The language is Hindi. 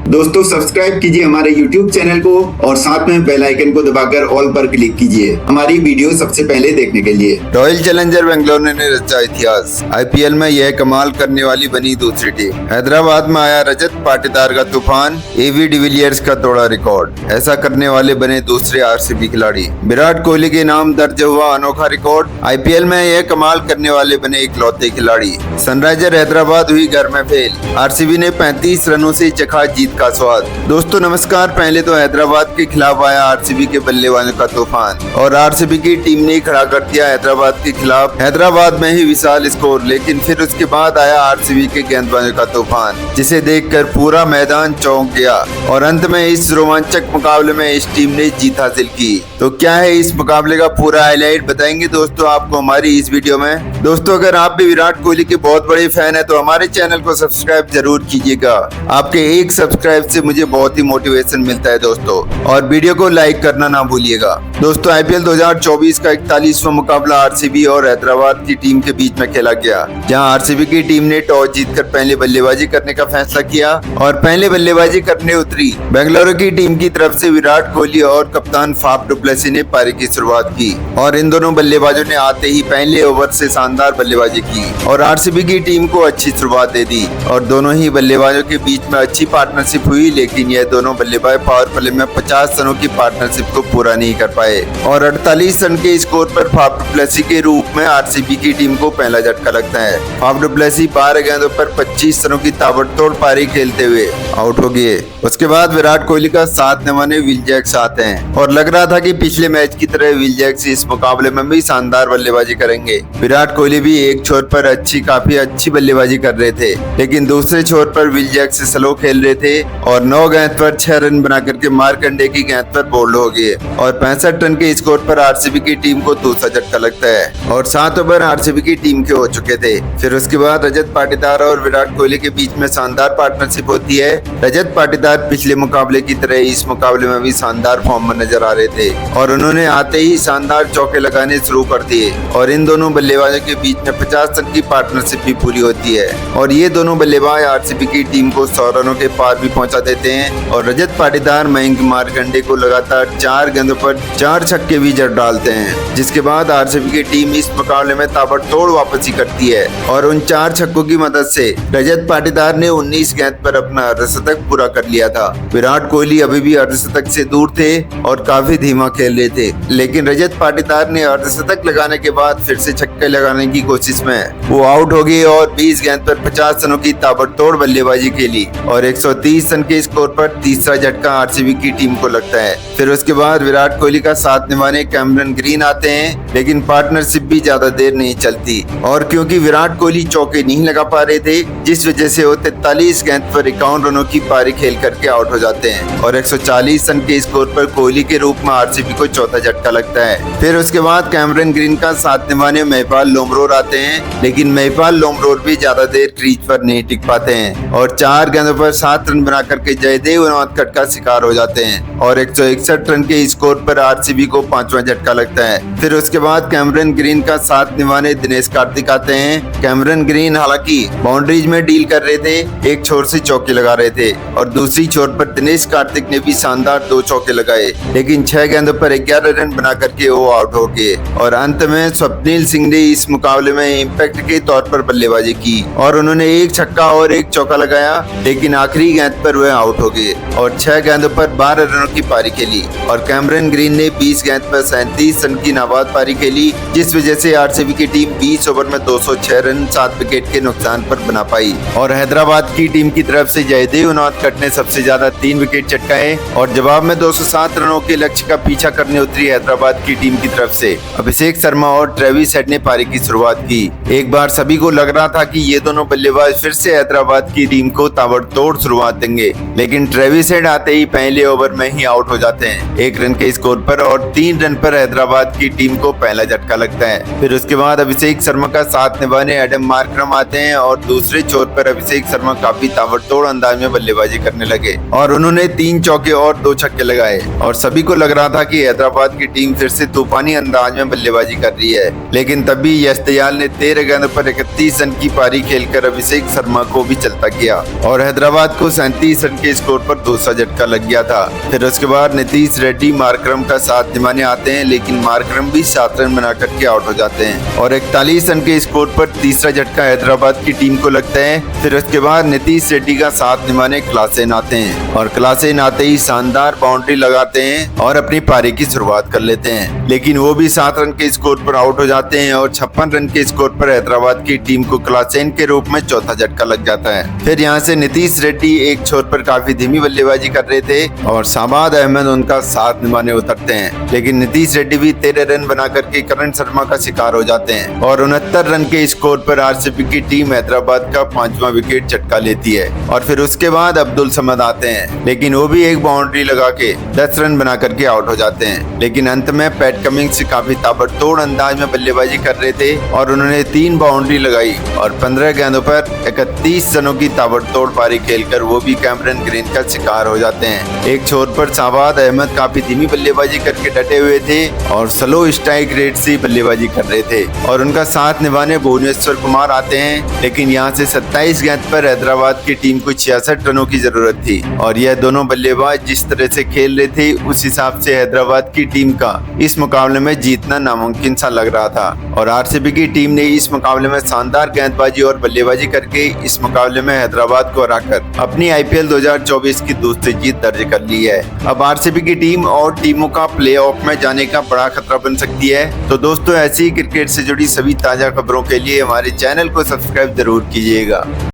दोस्तों सब्सक्राइब कीजिए हमारे YouTube चैनल को और साथ में बेल आइकन को दबाकर ऑल पर क्लिक कीजिए हमारी वीडियो सबसे पहले देखने के लिए। रॉयल चैलेंजर बेंगलोर ने रचा इतिहास। आईपीएल में यह कमाल करने वाली बनी दूसरी टीम। हैदराबाद में आया रजत पाटीदार का तूफान, एवी डिविलियर्स का तोड़ा रिकॉर्ड। ऐसा करने वाले बने दूसरे आरसीबी खिलाड़ी। विराट कोहली के नाम दर्ज हुआ अनोखा रिकॉर्ड। आईपीएल में यह कमाल करने वाले बने इकलौते खिलाड़ी। सनराइजर हैदराबाद हुई घर में फेल। आरसीबी ने 35 रनों से चखा जीत का स्वाद। दोस्तों नमस्कार। पहले तो हैदराबाद के खिलाफ आया आरसीबी के बल्लेबाजों का तूफान और आरसीबी की टीम ने खड़ा कर दिया हैदराबाद के खिलाफ। हैदराबाद में ही विशाल स्कोर, लेकिन फिर उसके बाद आया आरसीबी के गेंदबाजों का तूफान, जिसे देखकर पूरा मैदान चौंक गया और अंत में इस रोमांचक मुकाबले में इस टीम ने जीत हासिल की। तो क्या है इस मुकाबले का पूरा हाईलाइट बताएंगे दोस्तों आपको हमारी इस वीडियो में। दोस्तों अगर आप भी विराट कोहली के बहुत बड़े फैन है तो हमारे चैनल को सब्सक्राइब जरूर कीजिएगा। आपके एक सब्सक्राइब से मुझे बहुत ही मोटिवेशन मिलता है दोस्तों, और वीडियो को लाइक करना ना भूलिएगा। दोस्तों आईपीएल 2024 का 41वां मुकाबला आरसीबी और हैदराबाद की टीम के बीच में खेला गया, जहां आरसीबी की टीम ने टॉस जीतकर पहले बल्लेबाजी करने का फैसला किया और पहले बल्लेबाजी करने उतरी। बेंगलुरु की टीम की तरफ से विराट कोहली और कप्तान फाफ डु प्लेसी ने पारी की शुरुआत की और इन दोनों बल्लेबाजों ने आते ही पहले ओवर से शानदार बल्लेबाजी की और आरसीबी की टीम को अच्छी शुरुआत दे दी और दोनों ही बल्लेबाजों के बीच में अच्छी पार्टनरशिप हुई, लेकिन यह दोनों बल्लेबाज पावर प्ले में 50 रनों की पार्टनरशिप को पूरा नहीं कर पाए और 48 रन के स्कोर पर फाफ डु प्लेसी के रूप में आरसीबी की टीम को पहला झटका लगता है। फाफ डु प्लेसी 12 गेंदों पर 25 रनों की ताबड़तोड़ पारी खेलते हुए आउट हो गए। उसके बाद विराट कोहली का साथ निभाने विल जैक्स आते हैं और लग रहा था कि पिछले मैच की तरह विल जैक्स इस मुकाबले में भी शानदार बल्लेबाजी करेंगे। विराट कोहली भी एक छोर पर काफी अच्छी बल्लेबाजी कर रहे थे, लेकिन दूसरे छोर पर विल जैक्स स्लो खेल रहे थे और 9 गेंद पर 6 रन बना करके मार्कंडे की गेंद पर बोल्ड हो गए और 65 रन के स्कोर पर आरसीबी की टीम को दूसरा झटका लगता है और 7 ओवर आरसीबी की टीम के हो चुके थे। फिर उसके बाद रजत पाटीदार और विराट कोहली के बीच में शानदार पार्टनरशिप होती है। रजत पाटीदार पिछले मुकाबले की तरह इस मुकाबले में भी शानदार फॉर्म में नजर आ रहे थे और उन्होंने आते ही शानदार चौके लगाने शुरू कर दिए और इन दोनों बल्लेबाजों के बीच में 50 रन की पार्टनरशिप भी पूरी होती है और ये दोनों बल्लेबाज आरसीबी की टीम को 100 रनों के पार भी पहुंचा देते हैं और रजत पाटीदार मयंक मार्कंडे को लगातार 4 गेंदों पर 4 छक्के भी जड़ डालते हैं, जिसके बाद आरसीबी की टीम इस मुकाबले में ताबड़तोड़ वापसी करती है और उन 4 छक्कों की मदद से रजत पाटीदार ने 19 गेंद पर अपना अर्धशतक पूरा कर लिया था। विराट कोहली अभी भी अर्धशतक से दूर थे और काफी धीमा खेल रहे थे, लेकिन रजत पाटीदार ने अर्धशतक लगाने के बाद फिर से छक्के लगाने की कोशिश में वो आउट हो गए और 20 गेंद पर 50 रनों की ताबड़तोड़ बल्लेबाजी खेली और 130 रन के स्कोर पर तीसरा झटका आरसीबी की टीम को लगता है। फिर उसके बाद विराट कोहली का साथ निभाने कैमरन ग्रीन आते हैं, लेकिन पार्टनरशिप भी ज्यादा देर नहीं चलती और क्योंकि विराट कोहली चौके नहीं लगा पा रहे थे, जिस वजह से वो 43 गेंद पर 51 रनों की पारी खेल करके आउट हो जाते हैं और 140 रन के स्कोर पर कोहली के रूप में आरसीबी को चौथा झटका लगता है। फिर उसके बाद कैमरन ग्रीन का साथ निभाने महिपाल लोमरोर आते हैं, लेकिन महिपाल लोमरोर भी ज्यादा देर क्रीज पर नहीं टिक पाते हैं और 4 गेंदों पर 7 रन बना करके जयदेव उनादकट का शिकार हो जाते हैं और 161 रन के स्कोर पर आरसीबी को 5वां झटका लगता है। फिर उसके बाद कैमरन ग्रीन का साथ निभाने दिनेश कार्तिक आते हैं। कैमरन ग्रीन हालांकि बाउंड्रीज में डील कर रहे थे, एक छोर से चौके लगा रहे थे और दूसरी छोर पर दिनेश कार्तिक ने भी शानदार 2 चौके लगाए, लेकिन 6 गेंदों पर 11 रन बना करके वो आउट हो गए और अंत में स्वप्निल सिंह ने इस मुकाबले में इम्पैक्ट के तौर पर बल्लेबाजी की और उन्होंने एक छक्का और एक चौका लगाया, लेकिन आखिरी गेंद पर वह आउट हो गए और 6 गेंदों पर 12 रनों की पारी खेली और कैमरन ग्रीन ने 20 गेंद पर 37 रन की नाबाद पारी खेली, जिस वजह से आरसीबी की टीम 20 ओवर में 206 रन 7 विकेट के नुकसान पर बना पाई और हैदराबाद की टीम की तरफ से जयदेव उनादकट ने सबसे ज्यादा 3 विकेट चटकाए और जवाब में 207 रनों के लक्ष्य का पीछा करने उतरी हैदराबाद की टीम की तरफ से अभिषेक शर्मा और ट्रेविस हेड ने पारी की शुरुआत की। एक बार सभी को लग रहा था कि ये दोनों बल्लेबाज फिर से हैदराबाद की टीम को ताबड़तोड़ शुरुआत देंगे, लेकिन ट्रेविस हेड आते ही पहले ओवर में ही आउट हो जाते हैं 1 रन के स्कोर पर और 3 रन पर हैदराबाद की टीम को पहला झटका लगता है। फिर उसके बाद अभिषेक शर्मा का साथ निभाने एडम मार्करम आते हैं और दूसरे छोर पर अभिषेक शर्मा काफी ताबड़तोड़ अंदाज में बल्लेबाजी करने लगे और उन्होंने 3 चौके और 2 छक्के लगाए और सभी को लग रहा था कि हैदराबाद की टीम फिर से तूफानी अंदाज में बल्लेबाजी कर रही है, लेकिन तभी यश दयाल ने 13 गेंदों पर 31 रन की पारी खेलकर अभिषेक शर्मा को भी चलता किया और हैदराबाद को 29 रन के स्कोर पर दूसरा झटका लग गया था। फिर उसके बाद नीतीश रेड्डी मार्करम का साथ निभाने आते हैं, लेकिन मार्करम भी 7 रन बना करके आउट हो जाते हैं और 41 रन के स्कोर पर तीसरा झटका हैदराबाद की टीम को लगता है। फिर उसके बाद नीतीश रेड्डी का साथ निभाने क्लासेन आते हैं और क्लासेन आते ही शानदार बाउंड्री लगाते हैं और अपनी पारी की शुरुआत कर लेते हैं, लेकिन वो भी 7 रन के स्कोर पर आउट हो जाते हैं और 56 रन के स्कोर पर हैदराबाद की टीम को क्लासेन के रूप में चौथा झटका लग जाता है। फिर यहाँ से नीतीश रेड्डी एक छोर पर काफी धीमी बल्लेबाजी कर रहे थे और शाबाद अहमद उनका साथ निभाने उतरते हैं, लेकिन नीतीश रेड्डी भी 13 रन बना करके करण शर्मा का शिकार हो जाते हैं और 69 रन के स्कोर पर आरसीबी की टीम हैदराबाद का 5वां विकेट झटका लेती है। और फिर उसके बाद अब्दुल समद आते हैं, लेकिन वो भी एक बाउंड्री लगा के 10 रन बना करके आउट हो जाते हैं, लेकिन अंत में पैट कमिंस काफी ताबड़तोड़ अंदाज में बल्लेबाजी कर रहे थे और उन्होंने 3 बाउंड्री लगाई और 15 गेंदों पर 31 रनों की ताबड़तोड़ पारी खेलकर वो भी कैमरन ग्रीन का शिकार हो जाते हैं। एक छोर पर शाबाद अहमद काफी धीमी बल्लेबाजी करके डटे हुए थे और स्लो स्ट्राइक रेट से बल्लेबाजी कर रहे थे और उनका साथ निभाने भुवनेश्वर कुमार आते हैं, लेकिन यहाँ से 27 गेंद पर हैदराबाद की टीम को 66 रनों की जरूरत थी और यह दोनों बल्लेबाज जिस तरह से खेल रहे थे उस हिसाब से हैदराबाद की टीम का इस मुकाबले में जीतना नामुमकिन सा लग रहा था और आरसीबी की टीम ने इस मुकाबले में शानदार गेंदबाजी और बल्लेबाजी करके इस मुकाबले में हैदराबाद को हराकर अपनी आईपीएल 2024 की दूसरी जीत दर्ज कर ली है। अब आरसीबी की टीम और टीमों का प्लेऑफ में जाने का बड़ा खतरा बन सकती है। तो दोस्तों, ऐसी ही क्रिकेट से जुड़ी सभी ताजा खबरों के लिए हमारे चैनल को सब्सक्राइब जरूर कीजिएगा।